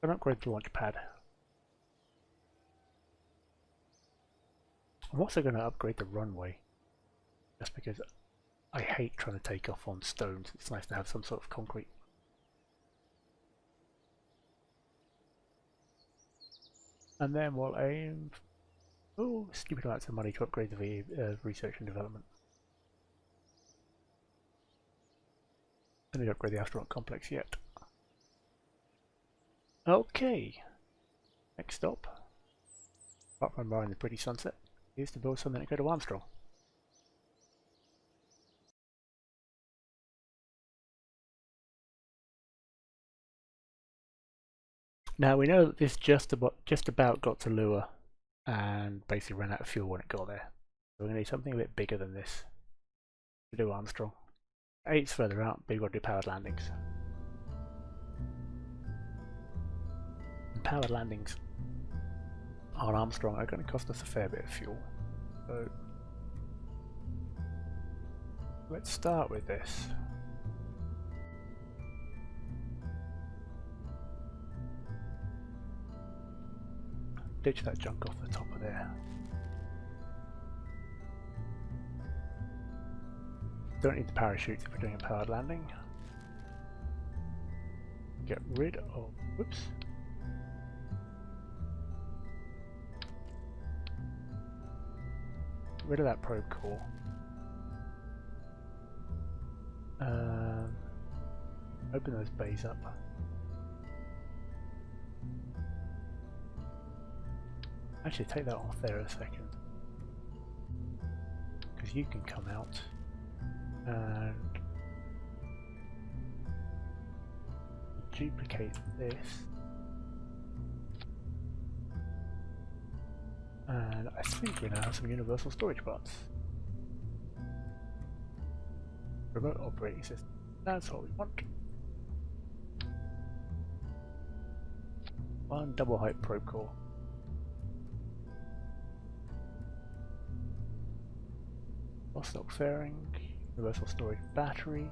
Don't upgrade the launch pad. I'm also going to upgrade the runway, just because I hate trying to take off on stones. It's nice to have some sort of concrete. And then we'll aim for stupid amounts of money to upgrade the research and development. I need to upgrade the astronaut complex yet. Okay, next stop, apart from admiring the pretty sunset, is to build something to go to Armstrong. Now we know that this just about got to Lua and basically ran out of fuel when it got there. So we're going to need something a bit bigger than this to do Armstrong. 8's further out, but we've got to do powered landings. And powered landings on Armstrong are going to cost us a fair bit of fuel. So let's start with this. Ditch that junk off the top of there. Don't need the parachutes if we're doing a powered landing. Get rid of, whoops. Get rid of that probe core. Open those bays up. Actually, take that off there a second, because you can come out and duplicate this, and I think we now have some universal storage parts. Remote operating system, that's what we want. One double height probe core. Stock fairing, universal storage battery.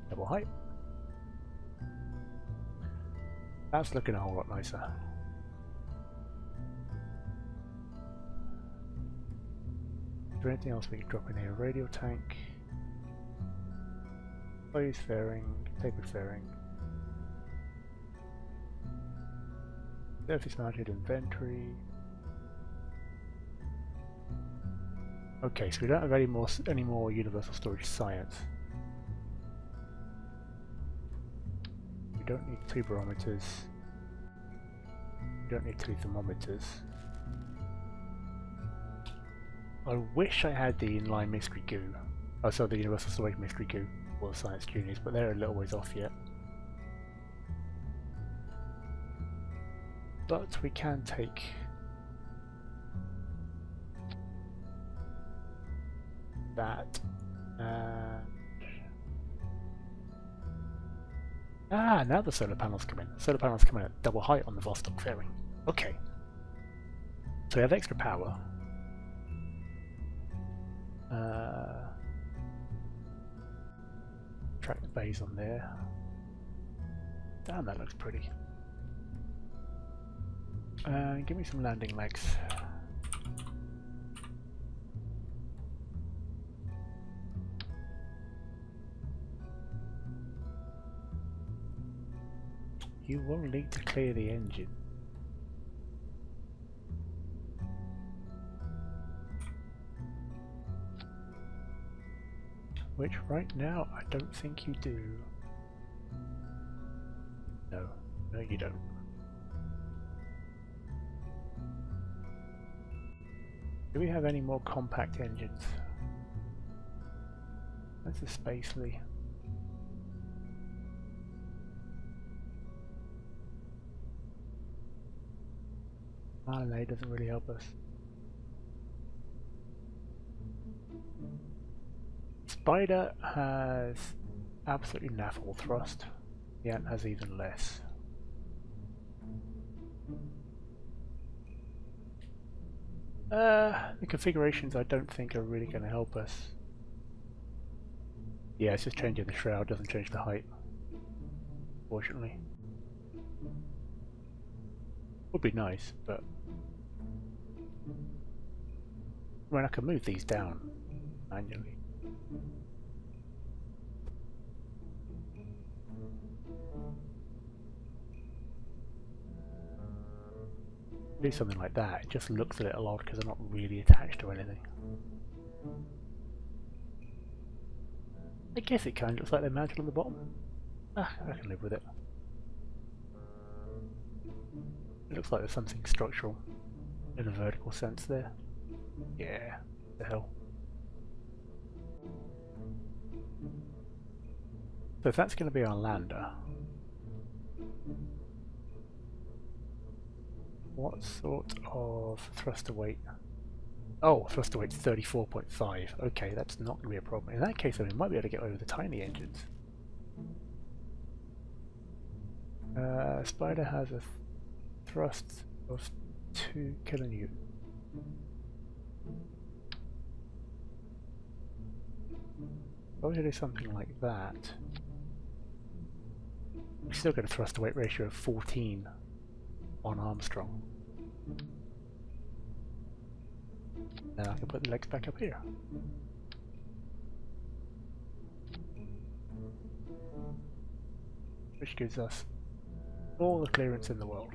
Double height. That's looking a whole lot nicer. Is there anything else we can drop in here? Radio tank, closed fairing, tapered fairing. Surface mounted inventory. Okay, so we don't have any more universal storage science. We don't need 2 barometers. We don't need 2 thermometers. I wish I had the inline mystery goo. Oh, sorry, the universal storage mystery goo for the science juniors, but they're a little ways off yet. But we can take that and now the solar panels come in. Solar panels come in at double height on the Vostok fairing. Okay. So we have extra power. Track the bays on there. Damn, that looks pretty. Give me some landing legs. You will need to clear the engine. Which right now I don't think you do. No, no you don't. Do we have any more compact engines? That's a Spacely. Marley doesn't really help us. Spider has absolutely naff all thrust. The Ant has even less. The configurations I don't think are really going to help us. Yeah, it's just changing the shroud, doesn't change the height, fortunately. Would be nice, but I mean, I can move these down manually. Do something like that, it just looks a little odd because they're not really attached to anything. I guess it kind of looks like they're mounted on the bottom. Ah, I can live with it. It looks like there's something structural in a vertical sense there. Yeah, the hell. So if that's going to be our lander, what sort of thruster weight? Oh, thruster weight's 34.5. Okay, that's not going to be a problem. In that case, then we might be able to get away with the tiny engines. Spider has a thrust of 2 kilonewtons. Probably do something like that. We still get a thrust to weight ratio of 14 on Armstrong. Then I can put the legs back up here. Which gives us all the clearance in the world.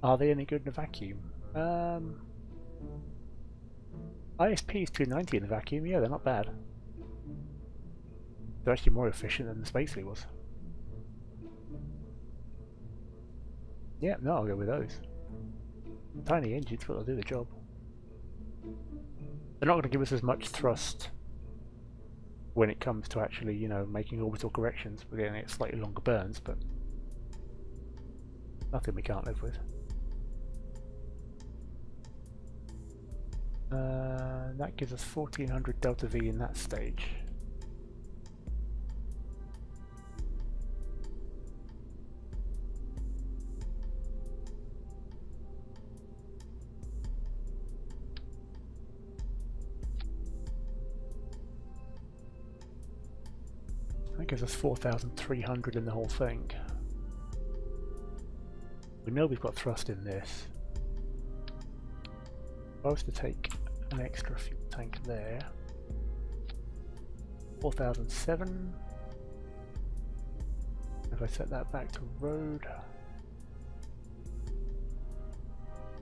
Are they any good in a vacuum? ISP is 290 in the vacuum, yeah, they're not bad. They're actually more efficient than the Spacely was. Yeah, no, I'll go with those. Tiny engines, but they'll do the job. They're not going to give us as much thrust when it comes to actually, you know, making orbital corrections. We're getting it slightly longer burns, but nothing we can't live with. That gives us 1400 delta V in that stage. That gives us 4,300 in the whole thing. We know we've got thrust in this. If I was to take an extra fuel tank there, 4,007. If I set that back to road,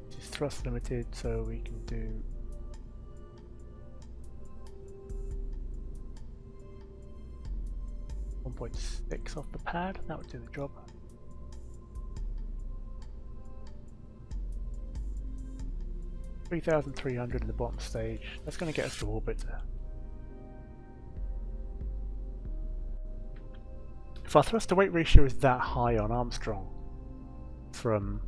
this is thrust limited, so we can do 1.6 off the pad. That would do the job. $3,300 in the bottom stage. That's going to get us to orbit. If our thrust to weight ratio is that high on Armstrong from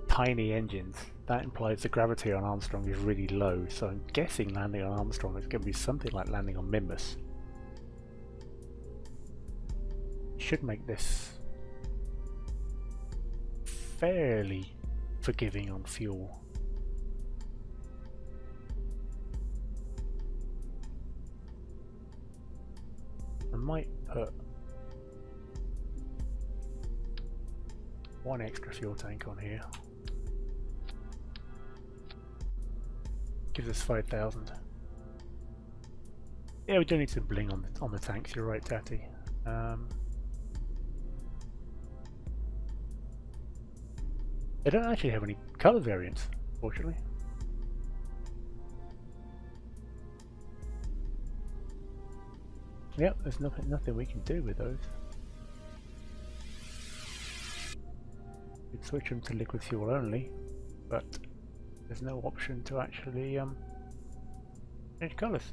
tiny engines, that implies the gravity on Armstrong is really low. So I'm guessing landing on Armstrong is going to be something like landing on Mimbus. Should make this fairly forgiving on fuel. I might put one extra fuel tank on here. Gives us 5,000. Yeah, we do need some bling on the tanks. You're right, Tatty. They don't actually have any colour variants, fortunately. Yep, there's nothing we can do with those. We'd switch them to liquid fuel only, but there's no option to actually change colours.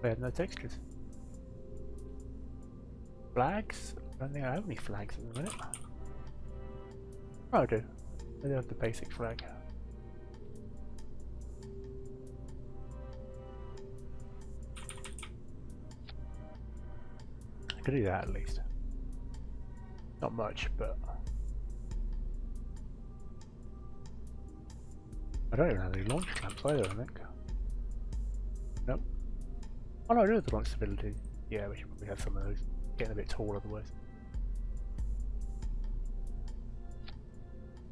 They have no textures. Flags? I don't think I have any flags at the minute. Oh, I do. I do have the basic flag. I could do that at least. Not much, but I don't even have any launch clamps either, I think. Nope. Oh no, I do have the launch stability. Yeah, we should probably have some of those. Getting a bit tall otherwise.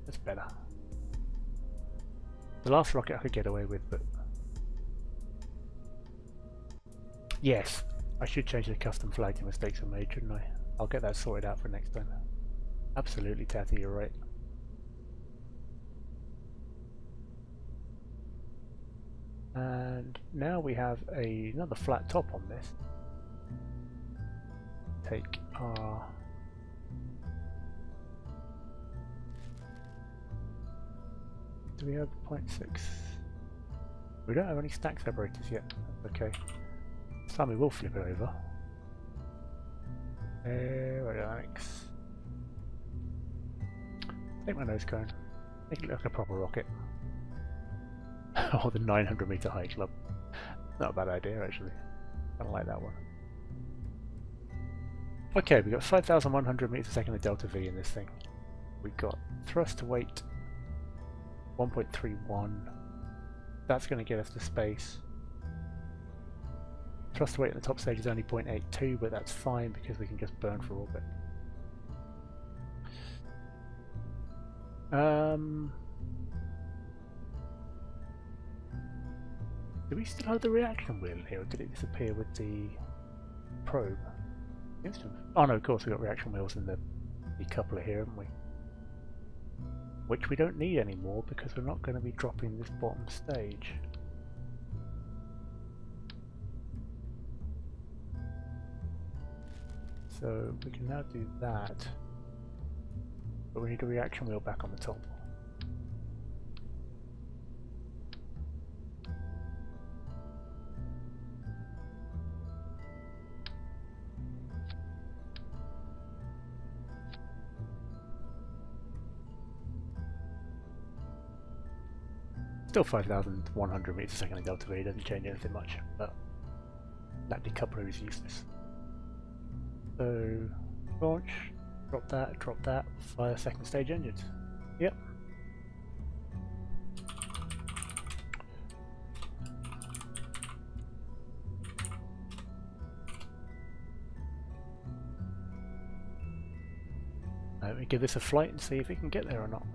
That's better. The last rocket I could get away with, but yes, I should change the custom flag to mistakes I made, shouldn't I? I'll get that sorted out for next time. Absolutely, Tatty, you're right. And now we have another flat top on this. Take our do we have 0.6? We don't have any stack separators yet. Okay. This time we will flip it over. Aerodynamics. Take my nose cone. Make it look like a proper rocket. Or the 900 meter high club. Not a bad idea actually. I don't like that one. Okay, we've got 5,100 meters a second of delta V in this thing. We've got thrust to weight 1.31. That's going to get us to space. Thrust to weight at the top stage is only 0.82, but that's fine because we can just burn for orbit. Do we still have the reaction wheel here, or did it disappear with the probe? Oh no, of course we've got reaction wheels in the decoupler here, haven't we? Which we don't need anymore because we're not going to be dropping this bottom stage. So we can now do that, but we need a reaction wheel back on the top. Still 5,100 meters a second in delta V, doesn't change anything much, but that decoupler is useless. So, launch, drop that, fire second stage engines. Yep. Let me give this a flight and see if it can get there or not.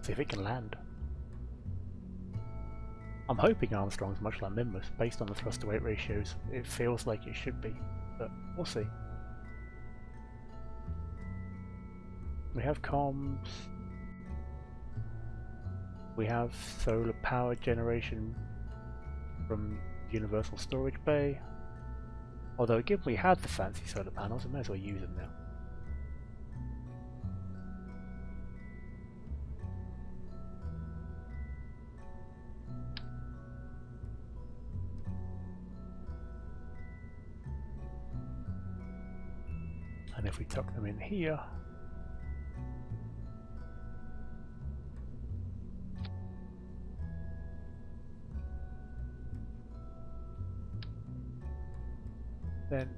See if it can land. I'm hoping Armstrong's much like Nimbus, based on the thrust to weight ratios. It feels like it should be, but we'll see. We have comms. We have solar power generation from Universal Storage Bay. Although given we have the fancy solar panels, we may as well use them now. And if we tuck them in here, then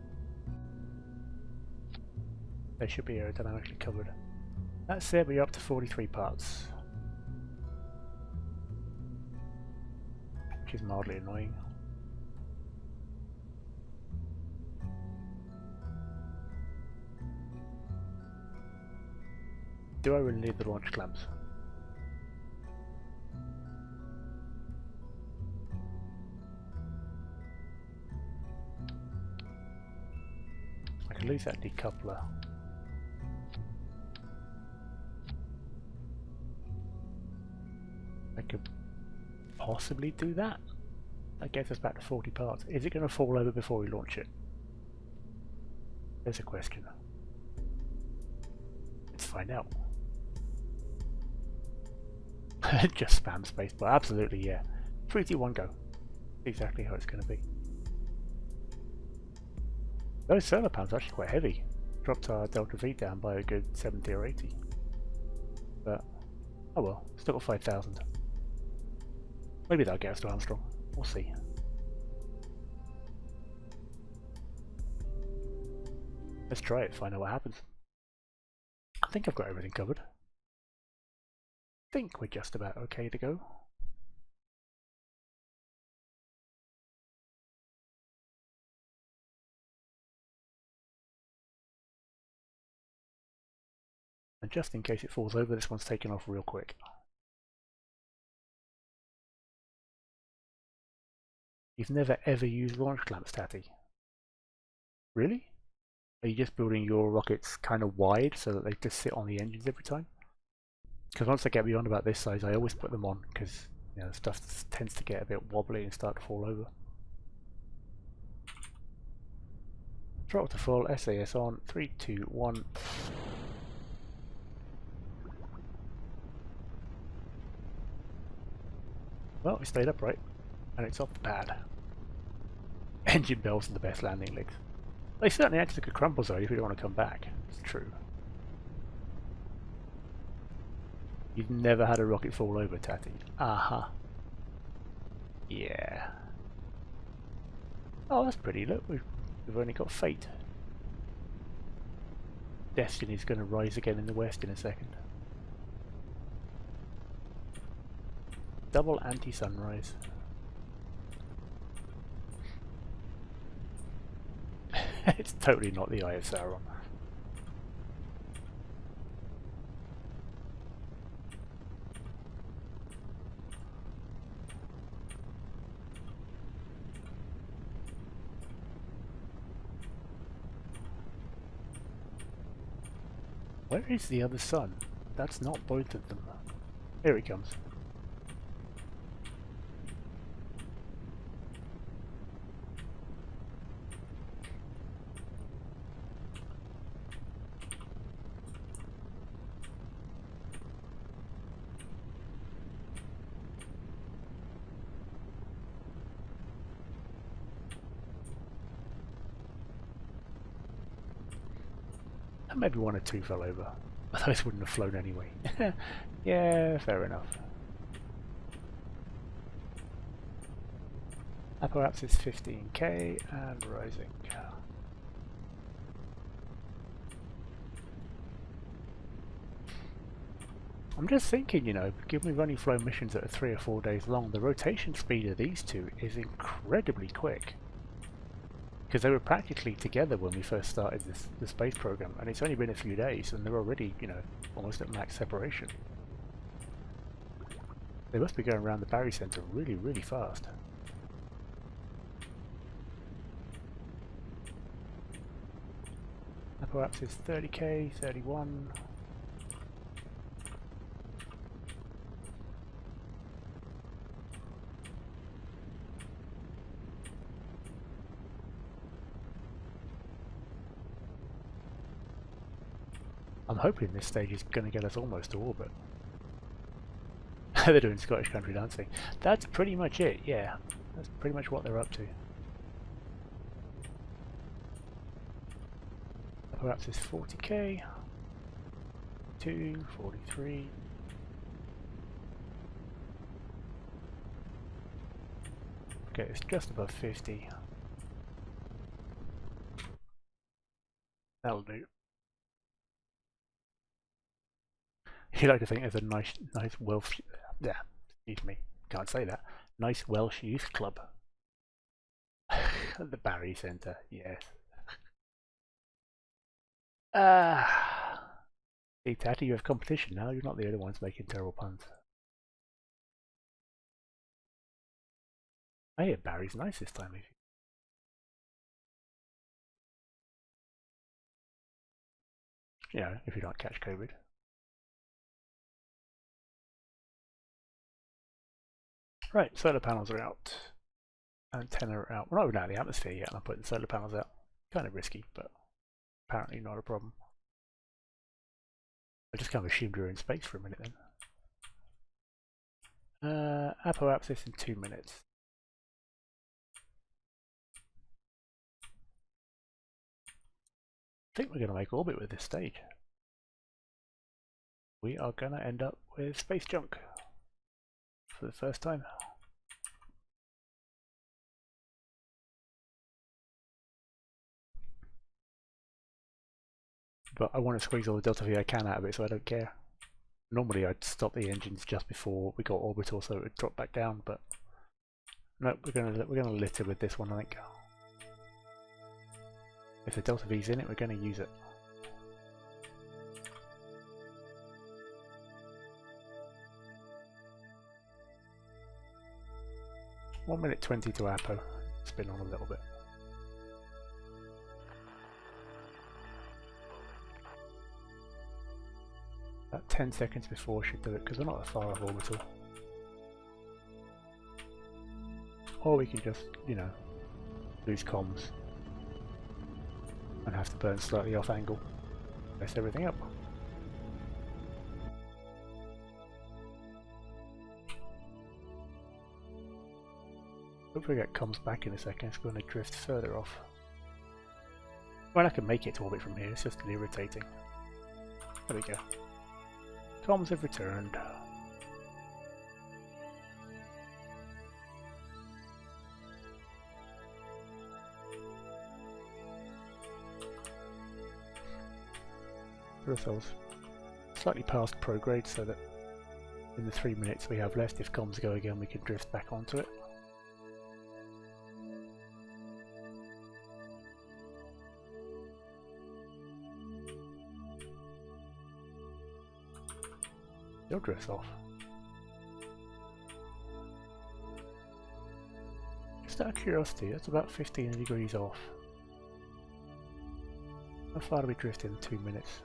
they should be aerodynamically covered. That's it, we're up to 43 parts, which is mildly annoying. Do I really need the launch clamps? I can lose that decoupler. I could possibly do that. That gets us back to 40 parts. Is it going to fall over before we launch it? There's a question. Let's find out. Just spam spacebar. Absolutely, yeah. 3, 2, 1, go. Exactly how it's going to be. Those solar panels are actually quite heavy. Dropped our delta V down by a good 70 or 80. But, oh well, still got 5,000. Maybe that'll get us to Armstrong. We'll see. Let's try it, find out what happens. think I've got everything covered. I think we're just about okay to go. And just in case it falls over, this one's taken off real quick. You've never ever used launch clamps, Tatty? Really? Are you just building your rockets kind of wide so that they just sit on the engines every time? Because once they get beyond about this size, I always put them on because stuff tends to get a bit wobbly and start to fall over. Throttle to full, SAS on, 3, 2, 1. Well, we stayed upright, and it's off the pad. Engine bells are the best landing legs. They certainly act like a crumple zone if you don't want to come back. It's true. You've never had a rocket fall over, Tatty. Aha. Yeah. Oh, that's pretty. Look, we've only got fate. Destiny's going to rise again in the west in a second. Double anti-sunrise. It's totally not the Eye of Sauron. Where is the other sun? That's not both of them. Here he comes. Maybe one or two fell over. Those wouldn't have flown anyway. Yeah, fair enough. Perhaps it's 15k and rising. I'm just thinking, given we've only flown missions that are 3 or 4 days long, the rotation speed of these two is incredibly quick. Because they were practically together when we first started the space program, and it's only been a few days, and they're already, almost at max separation. They must be going around the Barry Center really, really fast. Perhaps it's 30k, 31. I'm hoping this stage is going to get us almost to orbit. They're doing Scottish country dancing. That's pretty much it, yeah. That's pretty much what they're up to. Perhaps it's 40k. 43. Okay, it's just above 50. That'll do. You like to think there's a nice Welsh, excuse me, can't say that. Nice Welsh youth club. At the Barry Centre, yes. See, Tatty, you have competition now. You're not the only ones making terrible puns. I hear Barry's nice this time. If you don't catch COVID. Right, solar panels are out. Antenna are out. We're not even out of the atmosphere yet, and I'm putting solar panels out. Kind of risky, but apparently not a problem. I just kind of assumed we were in space for a minute then. Apoapsis in 2 minutes. I think we're going to make orbit with this stage. We are going to end up with space junk for the first time. but I want to squeeze all the delta V I can out of it, so I don't care. Normally I'd stop the engines just before we got orbital so it would drop back down, but no, we're gonna litter with this one, I think. If the delta V's in it, we're gonna use it. One minute 20 to Apo. Spin on a little bit. About 10 seconds before should do it, because we're not that far off orbital. Or we can just, you know, lose comms and have to burn slightly off angle. Mess everything up. Hopefully it comes back in a second. It's going to drift further off. Well, I can make it to orbit from here, it's just irritating. There we go. Comms have returned. Put ourselves slightly past prograde so that in the 3 minutes we have left, if comms go again, we can drift back onto it. Still drifts off. Just out of curiosity, that's about 15 degrees off. How far do we drift in 2 minutes?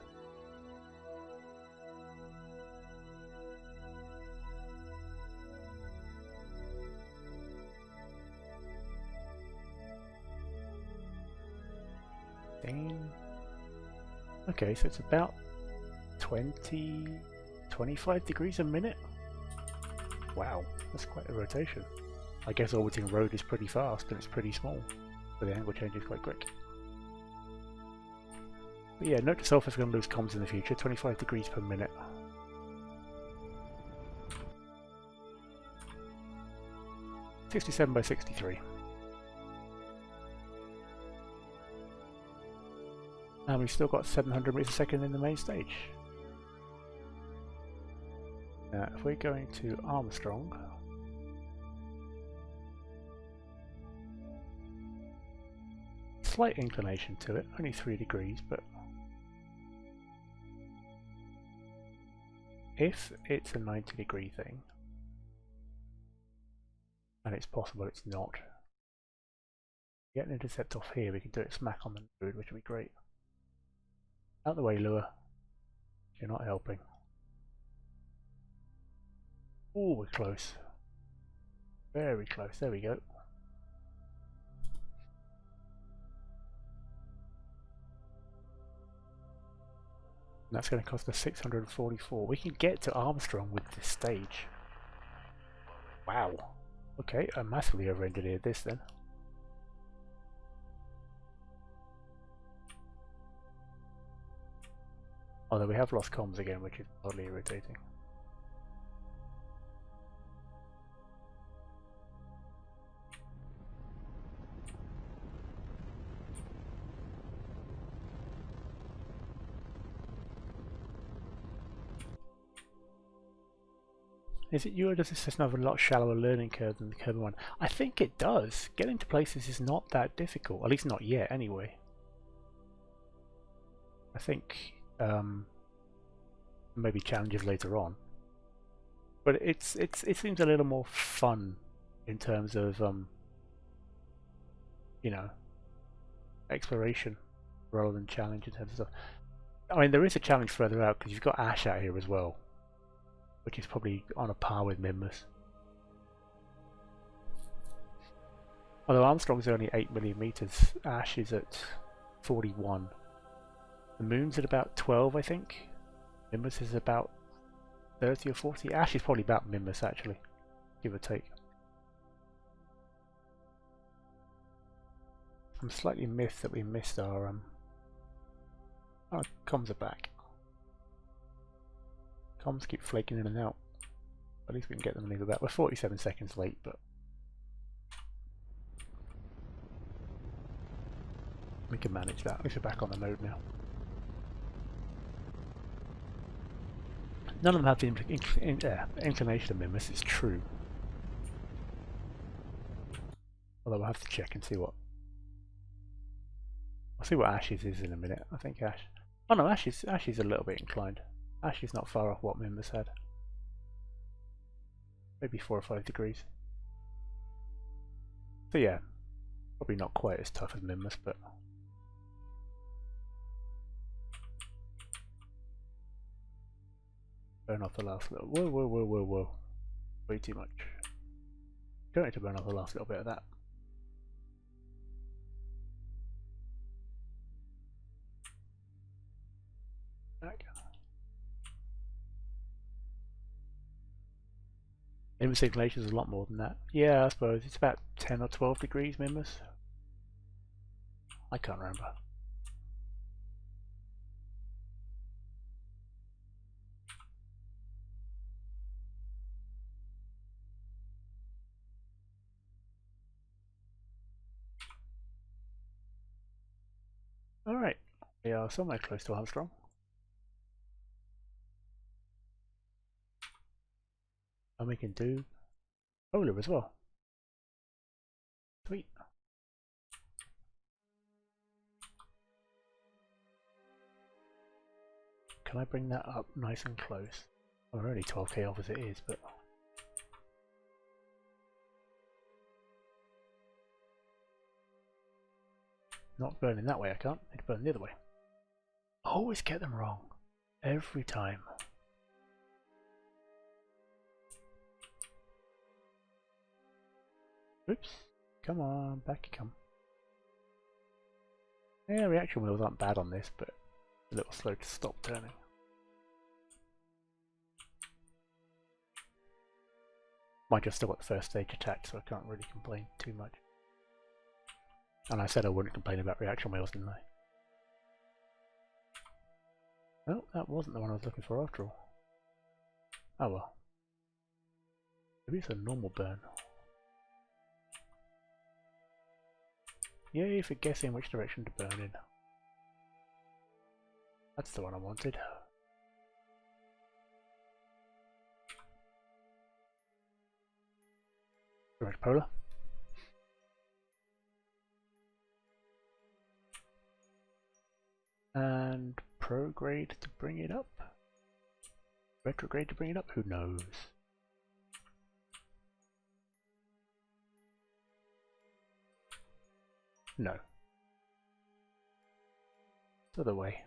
Okay, so it's about 25 degrees a minute? Wow, that's quite a rotation. I guess orbiting road is pretty fast and it's pretty small, so the angle change is quite quick. But yeah, note to self if we're going to lose comms in the future, 25 degrees per minute. (67/63). And we've still got 700 meters a second in the main stage. Now, if we're going to Armstrong, slight inclination to it, only 3 degrees, but if it's a 90-degree thing, and it's possible it's not, get an intercept off here, we can do it smack on the node, which would be great. Out the way, Lure. You're not helping. Oh, we're close. Very close. There we go. And that's going to cost us 644. We can get to Armstrong with this stage. Wow. Okay, I massively over-engineered this then. Although we have lost comms again, which is oddly irritating. Is it you, or does this just have a lot shallower learning curve than the Kerbal one? I think it does. Getting to places is not that difficult, at least not yet anyway. I think maybe challenges later on, but it seems a little more fun in terms of you know, exploration rather than challenge in terms of stuff. I mean, there is a challenge further out because you've got Ash out here as well, which is probably on a par with Mimbus. Although Armstrong's only 8 million meters, Ash is at 41. The Moon's at about 12, I think. Mimbus is about 30 or 40. Ash is probably about Mimbus, actually, give or take. I'm slightly miffed that we missed our comms are back. Comms keep flaking in and out. At least we can get them leave back. We're 47 seconds late, but we can manage that. At least we're back on the node now. None of them have the inclination of Mimus, it's true. Although we'll have to check and see what... I'll see what Ash's is in a minute. I think Ash... Oh no, Ash's a little bit inclined. Ash is not far off what Mimus had. Maybe 4 or 5 degrees. So yeah, probably not quite as tough as Mimus, but... Burn off the last little... Whoa. Way too much. Don't need to burn off the last little bit of that. Back. Mimus inclination is a lot more than that. Yeah, I suppose. It's about 10 or 12 degrees, Mimus. I can't remember. Alright, we are somewhere close to Armstrong. And we can do polar as well. Sweet. Can I bring that up nice and close? Well, we're only 12k off as it is, but... Not burning that way, I can't. I need to burn the other way. I always get them wrong. Every time. Oops. Come on, back you come. Yeah, reaction wheels aren't bad on this, but a little slow to stop turning. Mind you, I've still got the first stage attack, so I can't really complain too much. And I said I wouldn't complain about reaction wheels, didn't I? Well, that wasn't the one I was looking for after all. Oh well. Maybe it's a normal burn. Yay for guessing which direction to burn in. That's the one I wanted. Direct polar. And prograde to bring it up. Retrograde to bring it up, who knows? No. It's the other way.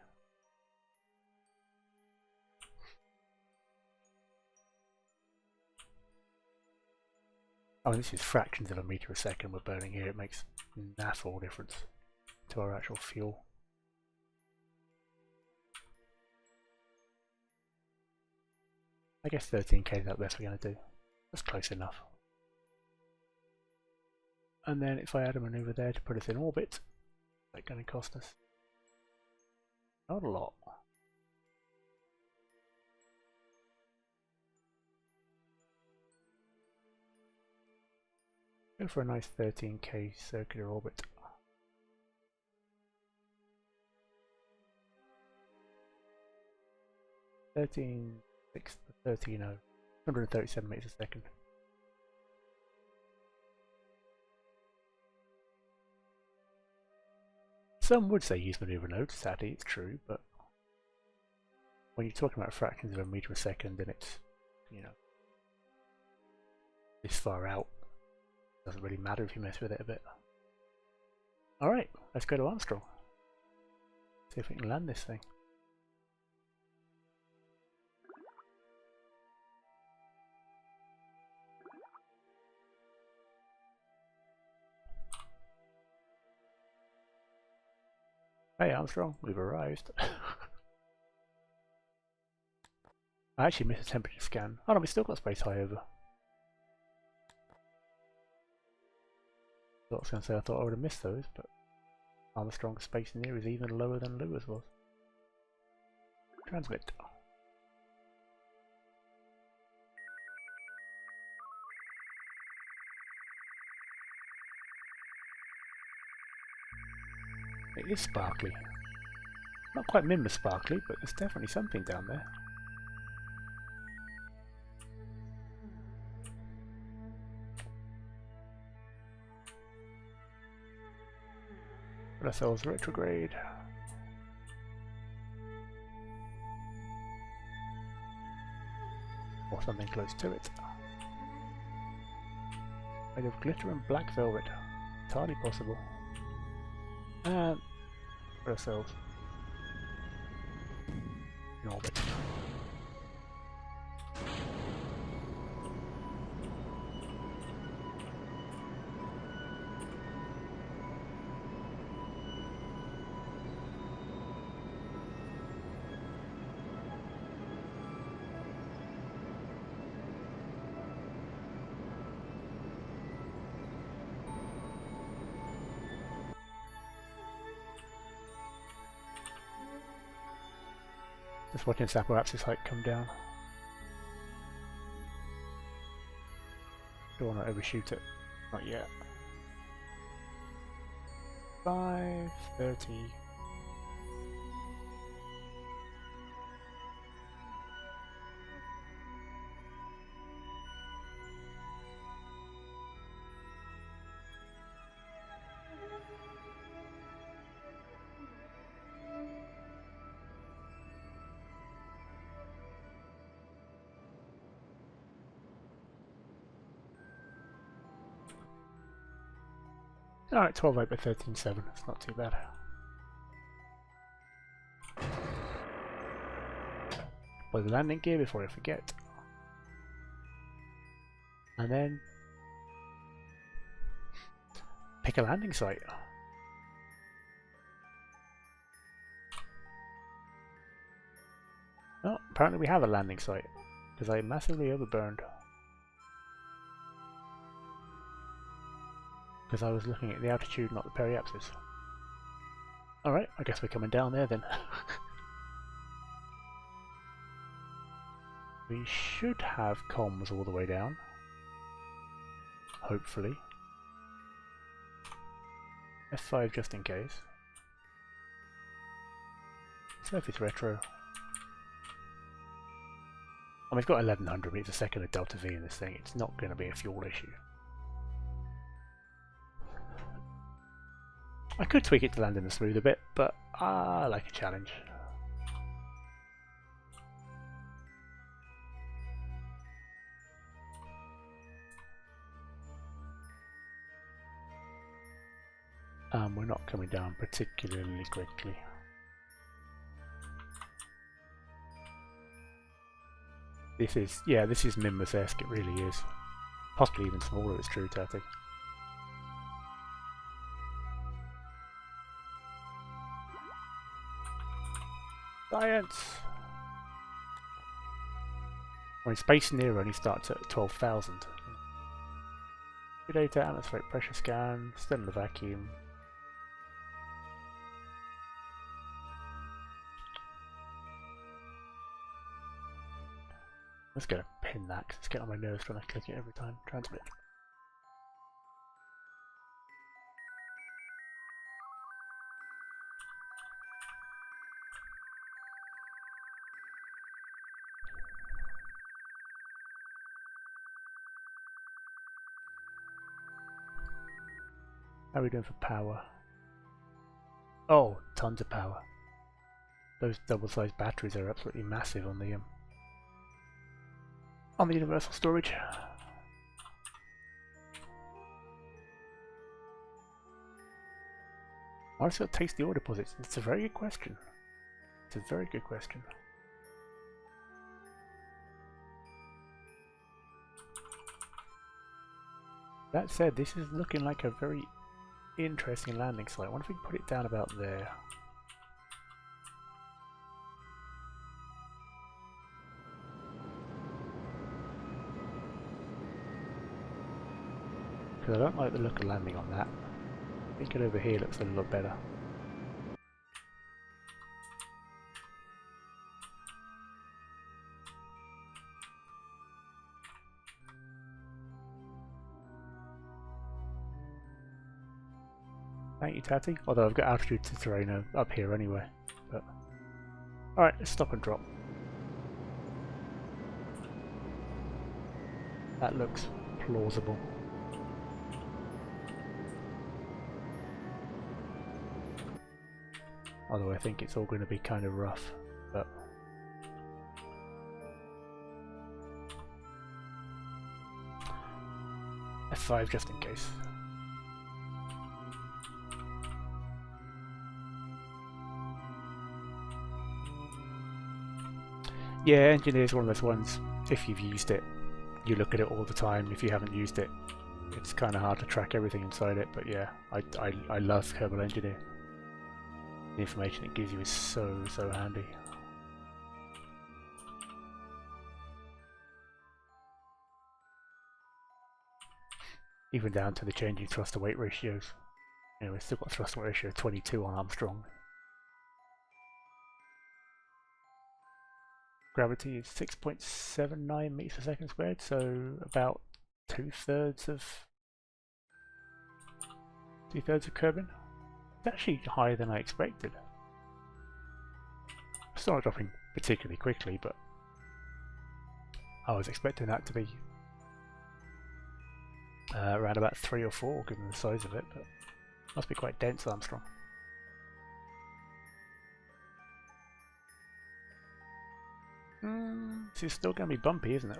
Oh, this is fractions of a meter a second we're burning here. It makes naff all difference to our actual fuel. I guess 13k is the best we're going to do. That's close enough. And then if I add a maneuver there to put us in orbit, that's going to cost us not a lot. Go for a nice 13k circular orbit. Thirteen 137 meters a second. Some would say use maneuver node, sadly it's true, but when you're talking about fractions of a meter a second and it's, you know, this far out, it doesn't really matter if you mess with it a bit. Alright, let's go to Armstrong. See if we can land this thing. Hey Armstrong, we've arrived. I actually missed a temperature scan. Oh no, we still got space high over. I was going to say I thought I would have missed those, but Armstrong's space near is even lower than Lewis was. Transmit. It is sparkly. Not quite Mimba sparkly, but there's definitely something down there. Put ourselves retrograde. Or something close to it. Made of glitter and black velvet. Entirely possible. And put ourselves in orbit. Just watching this apparatus height come down. Don't want to overshoot it. Not yet. 5:30. Alright, 12.8 by 13.7, that's not too bad. Put the landing gear before I forget. And then pick a landing site. Oh, apparently we have a landing site, because I massively overburned. Because I was looking at the altitude, not the periapsis. Alright, I guess we're coming down there then. We should have comms all the way down. Hopefully. F5 just in case. Surface retro. And we've got 1100 meters a second of delta V in this thing. It's not going to be a fuel issue. I could tweak it to land in the smooth a bit, but I like a challenge. We're not coming down particularly quickly. This is Minmus-esque, it really is. Possibly even smaller, it's true, Tati. Science! I mean, Space Near only starts at 12,000. Good data, atmospheric pressure scan, still in the vacuum. I'm just going to pin that because it's getting on my nerves trying to click it every time. Transmit. How are we doing for power? Oh, tons of power. Those double-sized batteries are absolutely massive on the universal storage. Why does it taste the ore deposits? It's a very good question. It's a very good question. That said, this is looking like a very interesting landing site. I wonder if we can put it down about there. Because I don't like the look of landing on that. I think it over here looks a lot better. Thank you, Tati. Although I've got altitude to terrain up here anyway. But alright, let's stop and drop. That looks plausible. although I think it's all going to be kind of rough. But F5 just in case. Yeah, Engineer is one of those ones, if you've used it, you look at it all the time. If you haven't used it, it's kind of hard to track everything inside it. But yeah, I love Kerbal Engineer. The information it gives you is so handy. Even down to the changing thrust to weight ratios. You know, we've still got a thrust to weight ratio of 22 on Armstrong. Gravity is 6.79 meters per second squared, so about two-thirds of Kerbin. It's actually higher than I expected. It's not dropping particularly quickly, but I was expecting that to be around about 3 or 4, given the size of it. But it must be quite dense, Armstrong. This is still going to be bumpy, isn't it?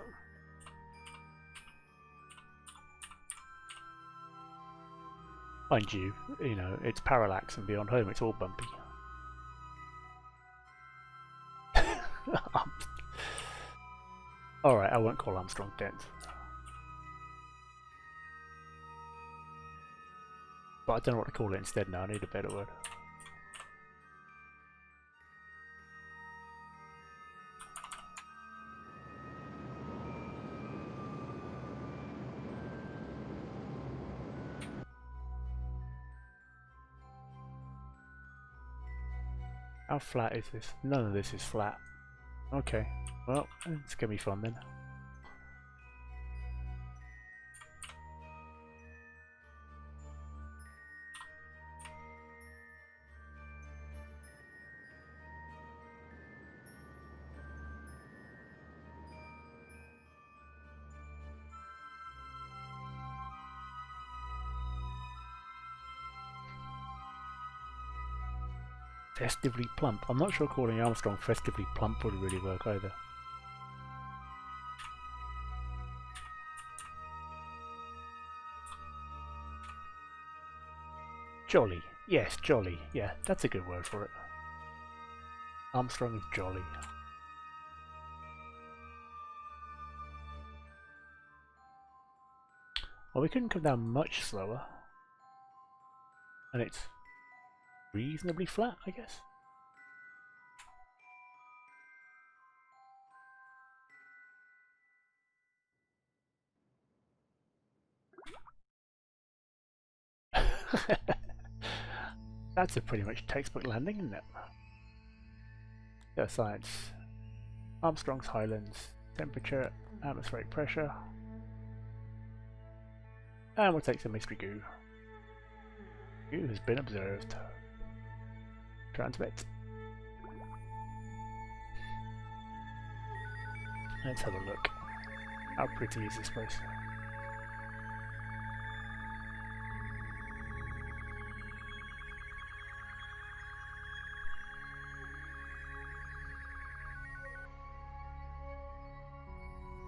Mind you, it's Parallax and Beyond Home, it's all bumpy. Alright, I won't call Armstrong dense. But I don't know what to call it instead now, I need a better word. How flat is this? None of this is flat. Okay, well, it's gonna be fun then. Festively plump. I'm not sure calling Armstrong festively plump would really work either. Jolly. Yes, jolly. Yeah, that's a good word for it. Armstrong is jolly. Well, we couldn't come down much slower. And it's reasonably flat, I guess. That's a pretty much textbook landing, isn't it? Yeah, science. Armstrong's Highlands. Temperature, atmospheric pressure. And we'll take some mystery goo. Goo has been observed. Transmit. Let's have a look. How pretty is this place?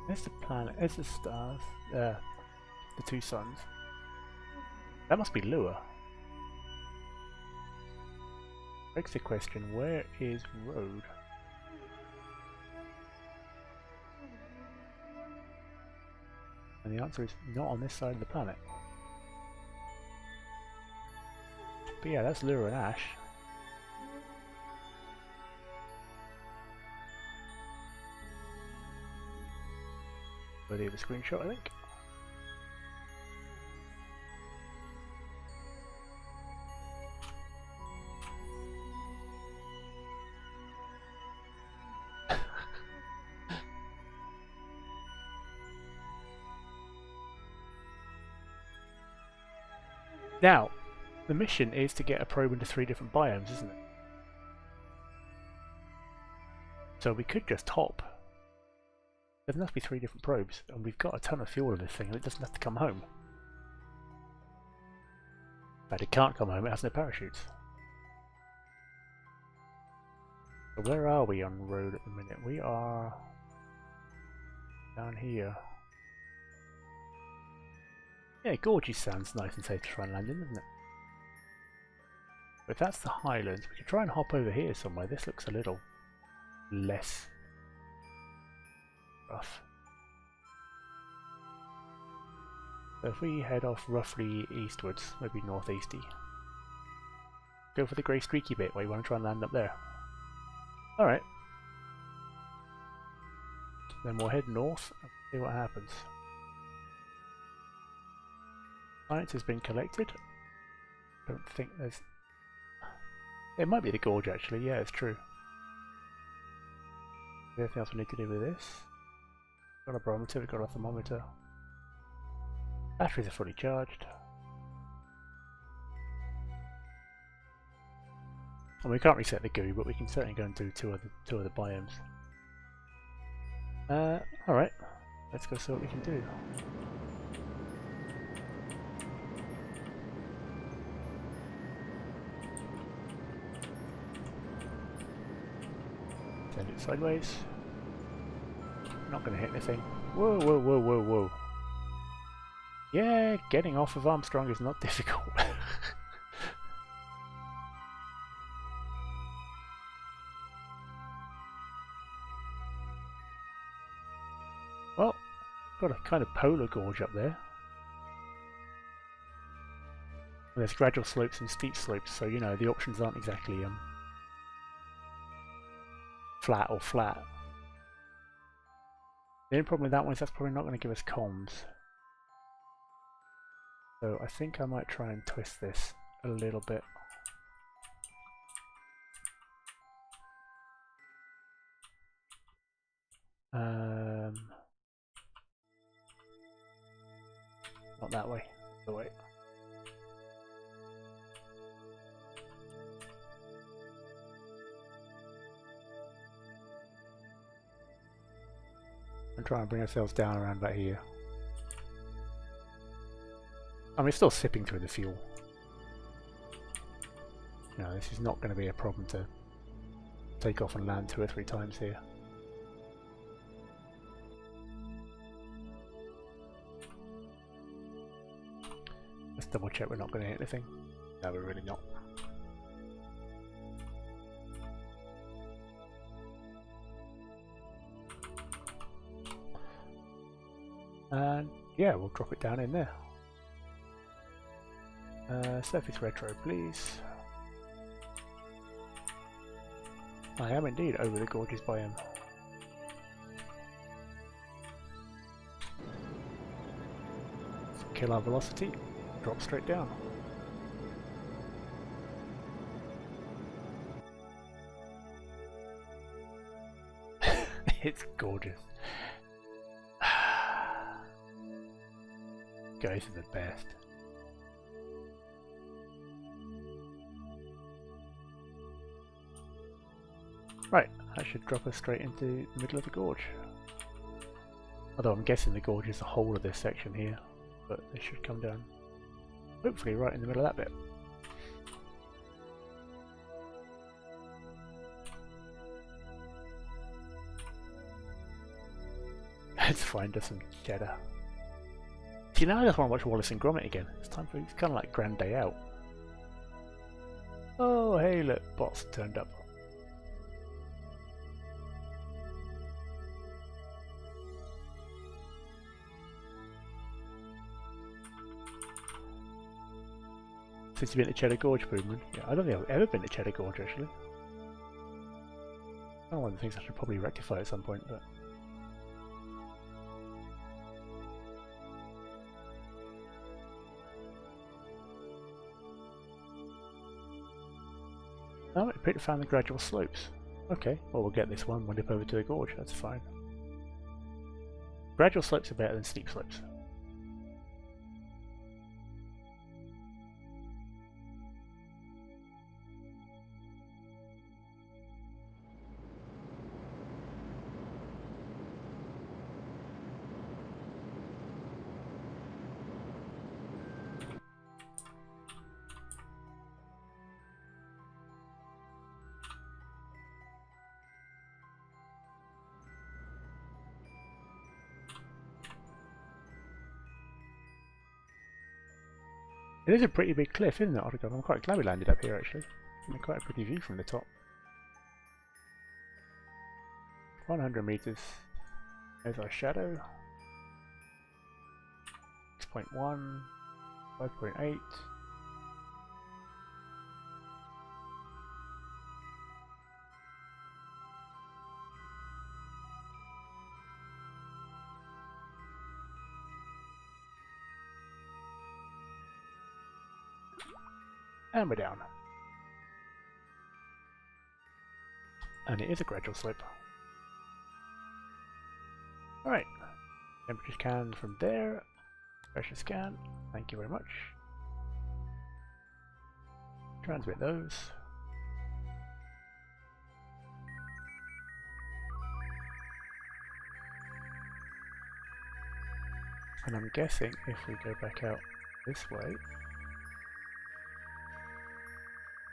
There's the planet, there's the stars, the two suns. That must be Lua. Begs the question, where is Road? And the answer is not on this side of the planet. But yeah, that's Lua and Ash. Worthy of a screenshot, I think. Now, the mission is to get a probe into 3 different biomes, isn't it? So we could just hop. There must be 3 different probes, and we've got a ton of fuel in this thing, and it doesn't have to come home. In fact, it can't come home, it has no parachutes. So where are we on the road at the minute? We are down here. Yeah, Gorges sounds nice and safe to try and land in, doesn't it? But if that's the Highlands, we could try and hop over here somewhere. This looks a little less rough. So if we head off roughly eastwards, maybe northeasty, go for the grey streaky bit where you want to try and land up there. Alright. Then we'll head north and see what happens. Science has been collected. Don't think there's... It might be the gorge actually, yeah, it's true. Anything else we need to do with this? Got a barometer, we've got a thermometer. Batteries are fully charged. And we can't reset the GUI, but we can certainly go and do two other biomes. Alright, let's go see what we can do. Send it sideways. Not going to hit anything. Whoa, whoa, whoa, whoa, whoa. Yeah, getting off of Armstrong is not difficult. Well, got a kind of polar gorge up there. There's gradual slopes and steep slopes, so you know the options aren't exactly flat or flat. The only problem with that one is that's probably not going to give us comms. So I think I might try and twist this a little bit. Not that way, the way. And try and bring ourselves down around about here. I mean, it's still sipping through the fuel. You know, this is not going to be a problem to take off and land 2 or 3 times here. Let's double check we're not going to hit anything. No, we're really not. And yeah, we'll drop it down in there. Surface retro, please. I am indeed over the gorges biome. So kill our velocity, drop straight down. It's gorgeous. Guys are the best. Right, that should drop us straight into the middle of the gorge. Although I'm guessing the gorge is the whole of this section here, but this should come down hopefully right in the middle of that bit. Let's find us some cheddar. See, now I just want to watch Wallace and Gromit again. It's time for, it's kind of like Grand Day Out. Oh, hey, look, bots turned up. Since you've been to Cheddar Gorge, Boomman. Yeah, I don't think I've ever been to Cheddar Gorge, actually. That's one of the things I should probably rectify at some point, but... Oh, it found the gradual slopes. Okay, well we'll get this one, we'll dip over to the gorge, that's fine. Gradual slopes are better than steep slopes. It is a pretty big cliff, isn't it, Otagon? I'm quite glad we landed up here, actually. It's quite a pretty view from the top. 100 meters. There's our shadow. 6.1, 5.8. And we're down. And it is a gradual slope. Alright. Temperature scan from there. Pressure scan. Thank you very much. Transmit those. And I'm guessing if we go back out this way.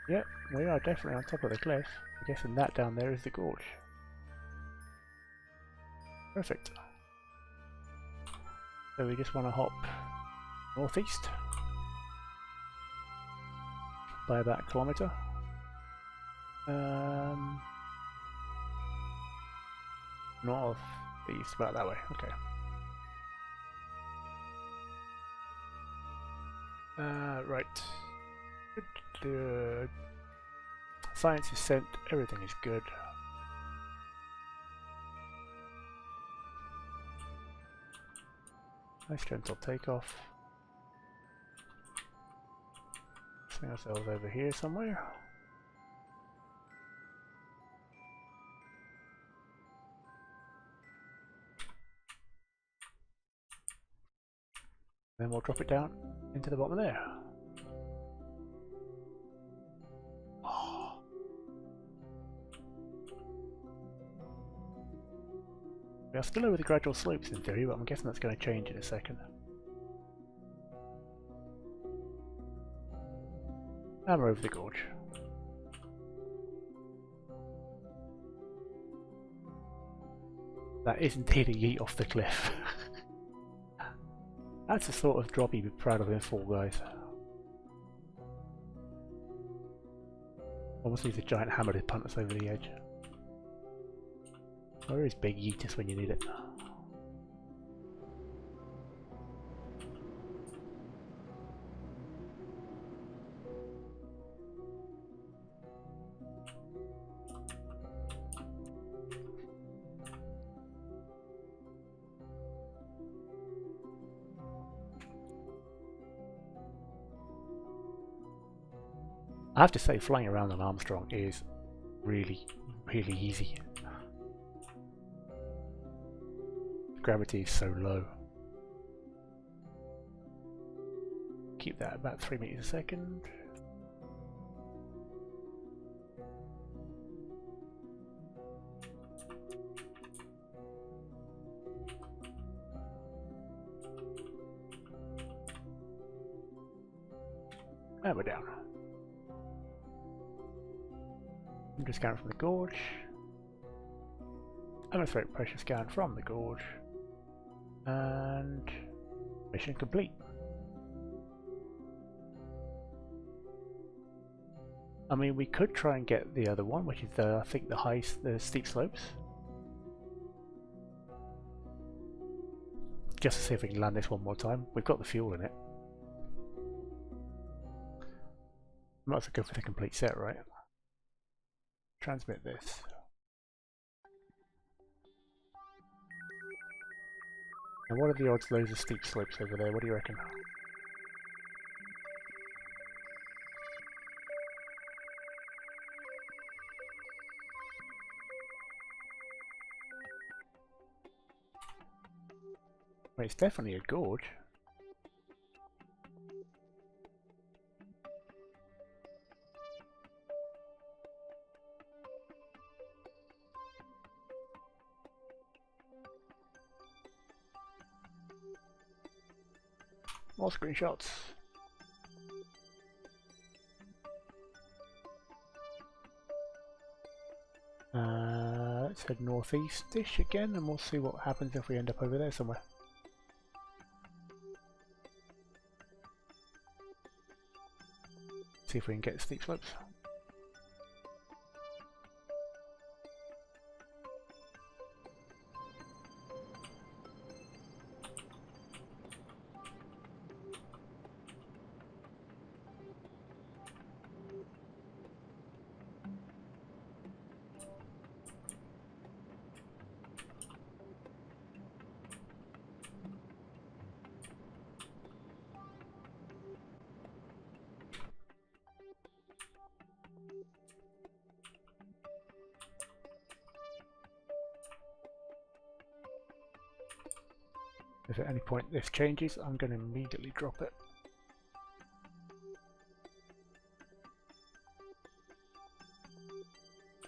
Yep, we are definitely on top of the cliff. I'm guessing that down there is the gorge. Perfect. So we just want to hop northeast by about a kilometre. Northeast, about that way, okay. Right. Good. Science is sent, everything is good. Nice gentle takeoff. Swing ourselves over here somewhere. Then we'll drop it down into the bottom there. We are still over the gradual slopes in theory, but I'm guessing that's going to change in a second. And we're over the gorge. That is indeed a yeet off the cliff. That's the sort of drop you'd be proud of in Fall Guys. Almost needs a giant hammer to punt us over the edge. Where is Big Yeetus when you need it? I have to say, flying around on Armstrong is really, really easy. Gravity is so low. Keep that about 3 meters a second. And we're down. I'm just scanning from the gorge. Atmospheric pressure scan from the gorge. And mission complete. I mean, we could try and get the other one, which is I think the steep slopes. Just to see if we can land this one more time. We've got the fuel in it. Might as well go for the complete set, right? Transmit this. And what are the odds those are steep slopes over there? What do you reckon? Well, it's definitely a gorge. More screenshots. Let's head northeast-ish again and we'll see what happens if we end up over there somewhere. see if we can get steep slopes. If at any point this changes, I'm going to immediately drop it.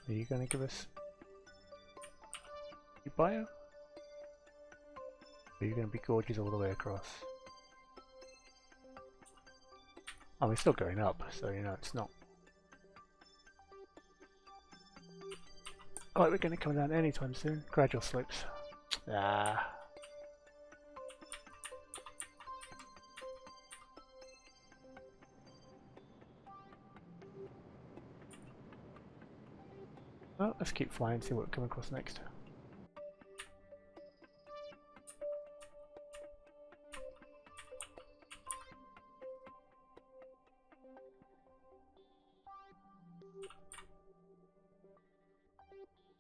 Are you going to give us your bio? Are you going to be gorgeous all the way across? Oh, we're still going up, so you know it's not. Alright, we're going to come down anytime soon. Gradual slopes. Ah. Well, let's keep flying, see what we come across next.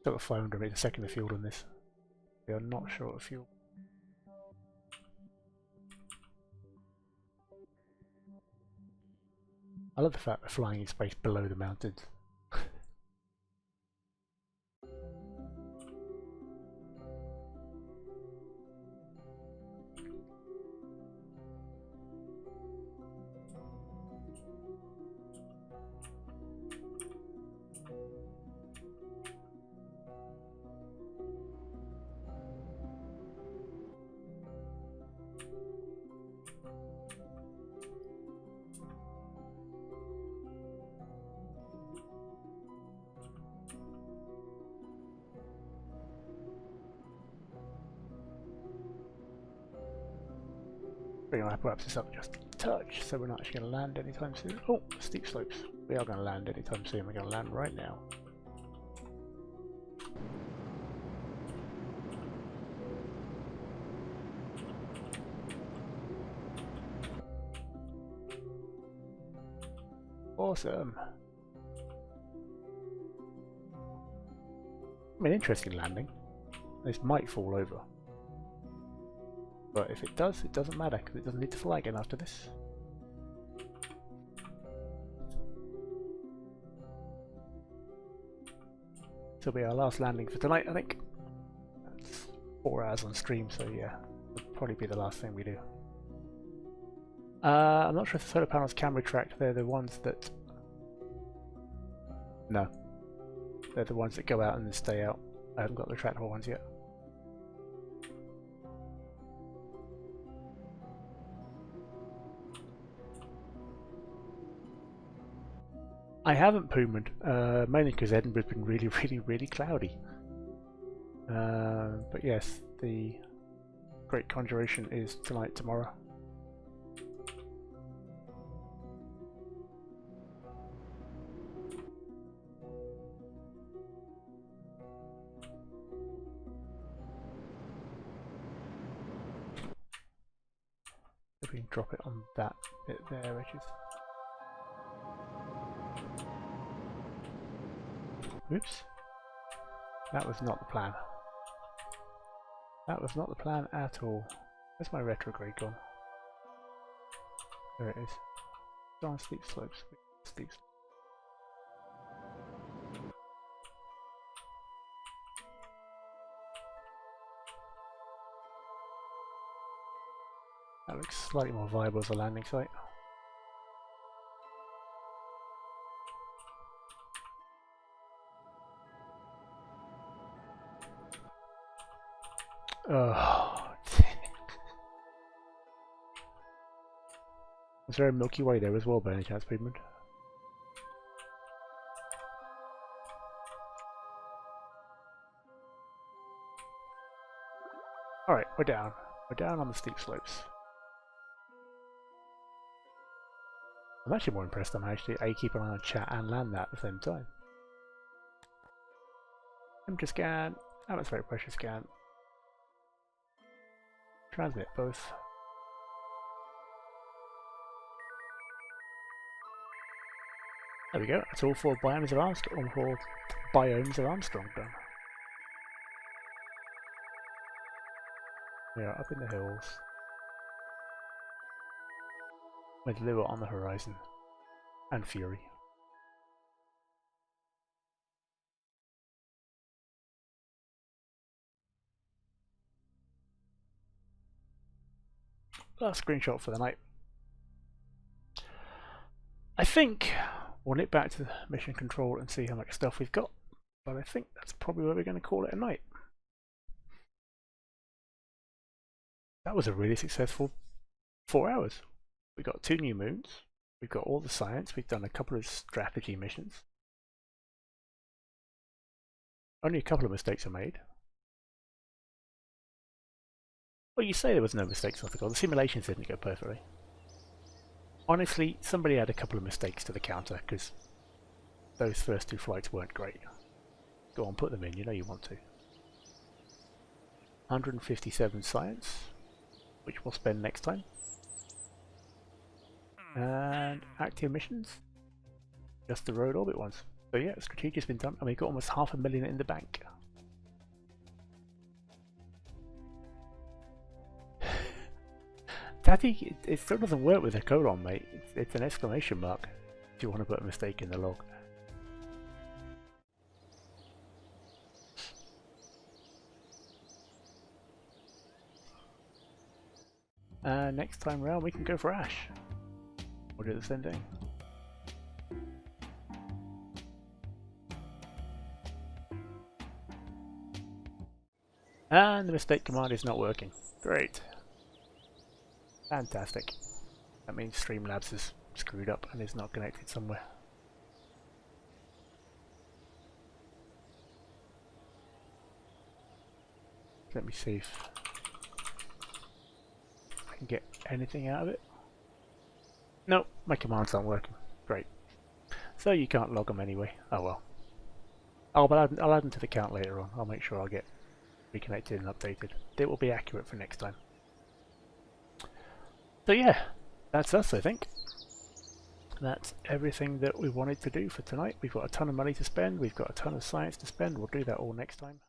Still got 500 meters a second of fuel on this. We are not short of fuel. I love the fact we're flying in space below the mountains. We're going to wrap this up just a touch, so we're not actually going to land anytime soon. Oh, steep slopes. We are going to land anytime soon. We're going to land right now. Awesome. I mean, interesting landing. This might fall over. But if it does, it doesn't matter, because it doesn't need to fly again after this. This will be our last landing for tonight, I think. That's 4 hours on stream, so yeah, it'll probably be the last thing we do. I'm not sure if the solar panels can retract. They're the ones that... No. They're the ones that go out and then stay out. I haven't got the retractable ones yet. I haven't poomed, mainly because Edinburgh's been really cloudy. But yes, the Great Conjuration is tonight, tomorrow. If we can drop it on that bit there, which is... Oops. That was not the plan. That was not the plan at all. Where's my retrograde gone? There it is. Go on steep slopes. Steep slopes. That looks slightly more viable as a landing site. Oh, is there a Milky Way there as well by any chance, Piedmont? Alright, we're down. We're down on the steep slopes. I'm actually more impressed I managed to keep an eye on chat and land that at the same time. Temperature scan, atmospheric pressure scan. Transmit both. There we go, that's all 4 biomes of Armstrong, all 4 biomes of Armstrong done. We are up in the hills, with Lua on the horizon, and Fury. Last screenshot for the night. I think we'll nip back to the mission control and see how much stuff we've got, but I think that's probably where we're going to call it a night. That was a really successful 4 hours. We got 2 new moons, we've got all the science, we've done a couple of strategy missions. Only a couple of mistakes are made. Well, you say there was no mistakes off the goal. The simulations didn't go perfectly. Honestly, somebody had a couple of mistakes to the counter because those first 2 flights weren't great. Go on, put them in, you know you want to. 157 science, which we'll spend next time. And active missions, just the road orbit ones. So yeah, strategia's been done and we've got almost $500,000 in the bank. Daddy, it still doesn't work with a colon, mate. It's an exclamation mark if you want to put a mistake in the log. Next time round we can go for Ash. We'll do the same thing. And the mistake command is not working. Great. Fantastic. That means Streamlabs is screwed up and is not connected somewhere. Let me see if I can get anything out of it. Nope, my commands aren't working. Great. So you can't log them anyway. Oh well. I'll add them to the count later on. I'll make sure I'll get reconnected and updated. It will be accurate for next time. So yeah, that's us, I think. That's everything that we wanted to do for tonight. We've got a ton of money to spend, we've got a ton of science to spend. We'll do that all next time.